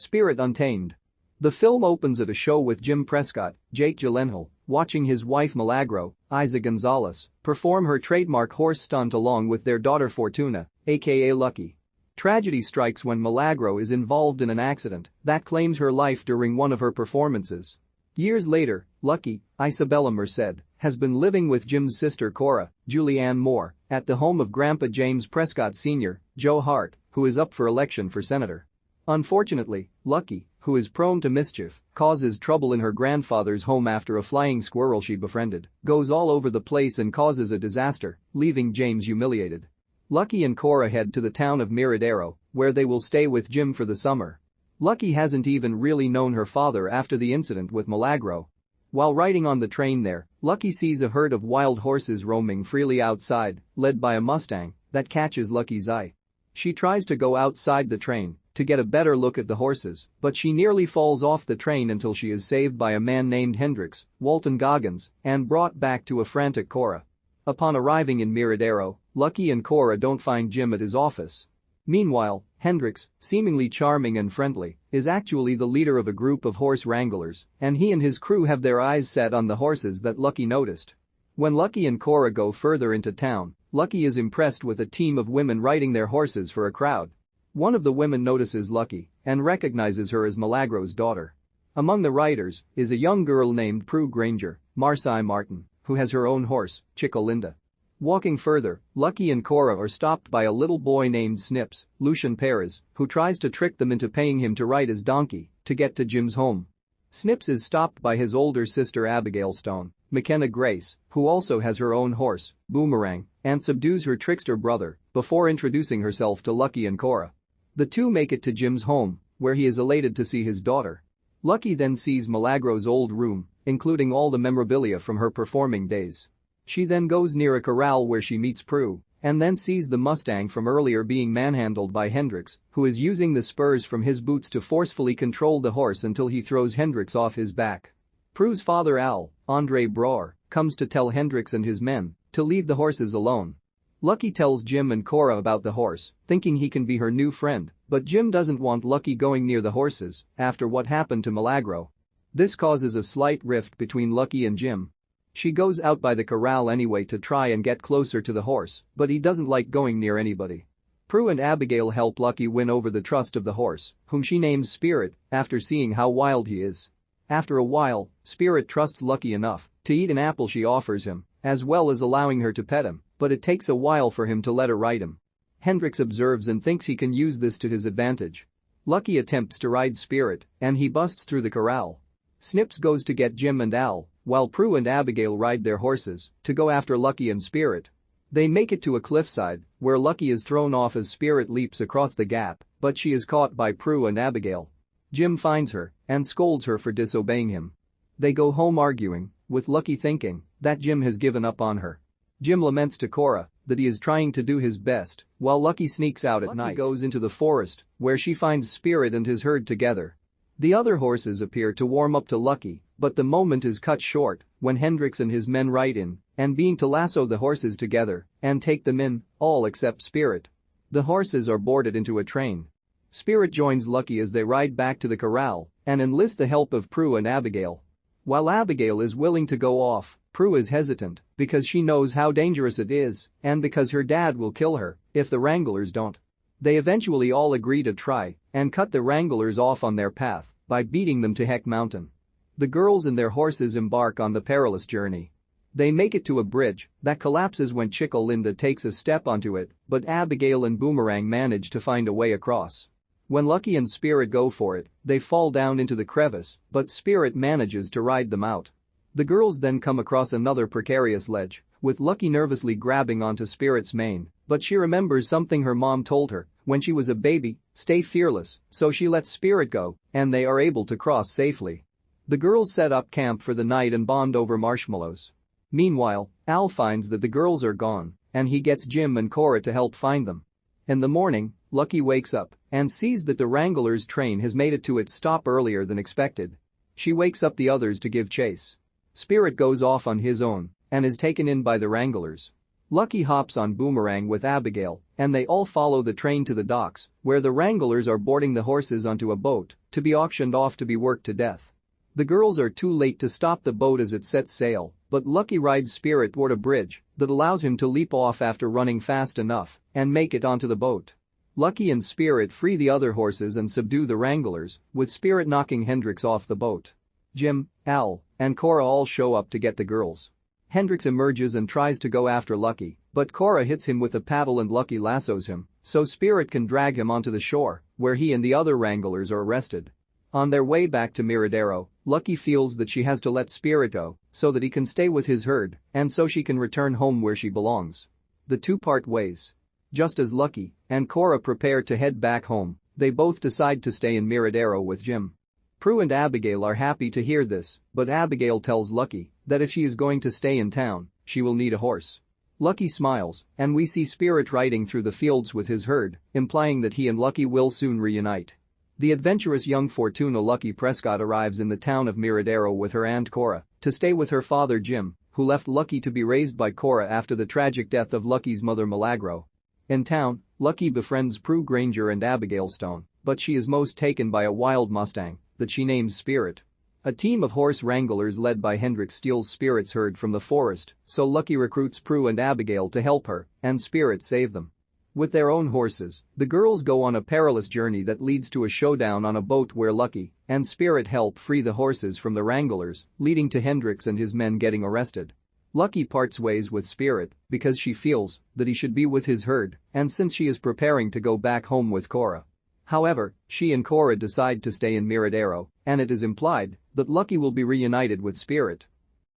Spirit Untamed. The film opens at a show with Jim Prescott, Jake Gyllenhaal, watching his wife Milagro, Eiza González, perform her trademark horse stunt along with their daughter Fortuna, aka Lucky. Tragedy strikes when Milagro is involved in an accident that claims her life during one of her performances. Years later, Lucky, Isabela Merced, has been living with Jim's sister Cora, Julianne Moore, at the home of Grandpa James Prescott Sr., Joe Hart, who is up for election for senator. Unfortunately, Lucky, who is prone to mischief, causes trouble in her grandfather's home after a flying squirrel she befriended goes all over the place and causes a disaster, leaving James humiliated. Lucky and Cora head to the town of Merced, where they will stay with Jim for the summer. Lucky hasn't even really known her father after the incident with Milagro. While riding on the train there, Lucky sees a herd of wild horses roaming freely outside, led by a Mustang, that catches Lucky's eye. She tries to go outside the train to get a better look at the horses, but she nearly falls off the train until she is saved by a man named Hendrix, Walton Goggins, and brought back to a frantic Cora. Upon arriving in Merced, Lucky and Cora don't find Jim at his office. Meanwhile, Hendrix, seemingly charming and friendly, is actually the leader of a group of horse wranglers, and he and his crew have their eyes set on the horses that Lucky noticed. When Lucky and Cora go further into town, Lucky is impressed with a team of women riding their horses for a crowd. One of the women notices Lucky and recognizes her as Milagro's daughter. Among the riders is a young girl named Prue Granger, Marsai Martin, who has her own horse, Chicolinda. Walking further, Lucky and Cora are stopped by a little boy named Snips, Lucian Perez, who tries to trick them into paying him to ride his donkey to get to Jim's home. Snips is stopped by his older sister Abigail Stone, Mckenna Grace, who also has her own horse, Boomerang, and subdues her trickster brother before introducing herself to Lucky and Cora. The two make it to Jim's home, where he is elated to see his daughter. Lucky then sees Milagro's old room, including all the memorabilia from her performing days. She then goes near a corral where she meets Prue, and then sees the Mustang from earlier being manhandled by Hendrix, who is using the spurs from his boots to forcefully control the horse until he throws Hendrix off his back. Prue's father Al, Andre Braugher, comes to tell Hendrix and his men to leave the horses alone. Lucky tells Jim and Cora about the horse, thinking he can be her new friend, but Jim doesn't want Lucky going near the horses after what happened to Milagro. This causes a slight rift between Lucky and Jim. She goes out by the corral anyway to try and get closer to the horse, but he doesn't like going near anybody. Prue and Abigail help Lucky win over the trust of the horse, whom she names Spirit after seeing how wild he is. After a while, Spirit trusts Lucky enough to eat an apple she offers him, as well as allowing her to pet him, but it takes a while for him to let her ride him. Hendrix observes and thinks he can use this to his advantage. Lucky attempts to ride Spirit, and he busts through the corral. Snips goes to get Jim and Al, while Prue and Abigail ride their horses to go after Lucky and Spirit. They make it to a cliffside, where Lucky is thrown off as Spirit leaps across the gap, but she is caught by Prue and Abigail. Jim finds her and scolds her for disobeying him. They go home arguing, with Lucky thinking that Jim has given up on her. Jim laments to Cora that he is trying to do his best, while Lucky sneaks out at night. Lucky goes into the forest, where she finds Spirit and his herd together. The other horses appear to warm up to Lucky, but the moment is cut short when Hendrix and his men ride in and being to lasso the horses together and take them in, all except Spirit. The horses are boarded into a train. Spirit joins Lucky as they ride back to the corral and enlist the help of Prue and Abigail. While Abigail is willing to go off, Prue is hesitant because she knows how dangerous it is and because her dad will kill her if the wranglers don't. They eventually all agree to try and cut the wranglers off on their path by beating them to Heck Mountain. The girls and their horses embark on the perilous journey. They make it to a bridge that collapses when Chicolinda takes a step onto it, but Abigail and Boomerang manage to find a way across. When Lucky and Spirit go for it, they fall down into the crevice, but Spirit manages to ride them out. The girls then come across another precarious ledge, with Lucky nervously grabbing onto Spirit's mane, but she remembers something her mom told her when she was a baby: stay fearless, so she lets Spirit go, and they are able to cross safely. The girls set up camp for the night and bond over marshmallows. Meanwhile, Al finds that the girls are gone, and he gets Jim and Cora to help find them. In the morning, Lucky wakes up and sees that the Wranglers' train has made it to its stop earlier than expected. She wakes up the others to give chase. Spirit goes off on his own and is taken in by the Wranglers. Lucky hops on Boomerang with Abigail and they all follow the train to the docks, where the wranglers are boarding the horses onto a boat to be auctioned off to be worked to death. The girls are too late to stop the boat as it sets sail, but Lucky rides Spirit toward a bridge that allows him to leap off after running fast enough and make it onto the boat. Lucky and Spirit free the other horses and subdue the wranglers, with Spirit knocking Hendrix off the boat. Jim, Al, and Cora all show up to get the girls. Hendrix emerges and tries to go after Lucky, but Cora hits him with a paddle and Lucky lassos him, so Spirit can drag him onto the shore, where he and the other wranglers are arrested. On their way back to Miradero, Lucky feels that she has to let Spirit go so that he can stay with his herd and so she can return home where she belongs. The two part ways. Just as Lucky and Cora prepare to head back home, they both decide to stay in Miradero with Jim. Prue and Abigail are happy to hear this, but Abigail tells Lucky that if she is going to stay in town, she will need a horse. Lucky smiles, and we see Spirit riding through the fields with his herd, implying that he and Lucky will soon reunite. The adventurous young Fortuna Lucky Prescott arrives in the town of Miradero with her aunt Cora to stay with her father Jim, who left Lucky to be raised by Cora after the tragic death of Lucky's mother Milagro. In town, Lucky befriends Prue Granger and Abigail Stone, but she is most taken by a wild Mustang that she names Spirit. A team of horse wranglers led by Hendrix steals Spirit's herd from the forest, so Lucky recruits Prue and Abigail to help her, and Spirit save them. With their own horses, the girls go on a perilous journey that leads to a showdown on a boat where Lucky and Spirit help free the horses from the wranglers, leading to Hendrix and his men getting arrested. Lucky parts ways with Spirit because she feels that he should be with his herd, and since she is preparing to go back home with Cora. However, she and Cora decide to stay in Miradero, and it is implied that Lucky will be reunited with Spirit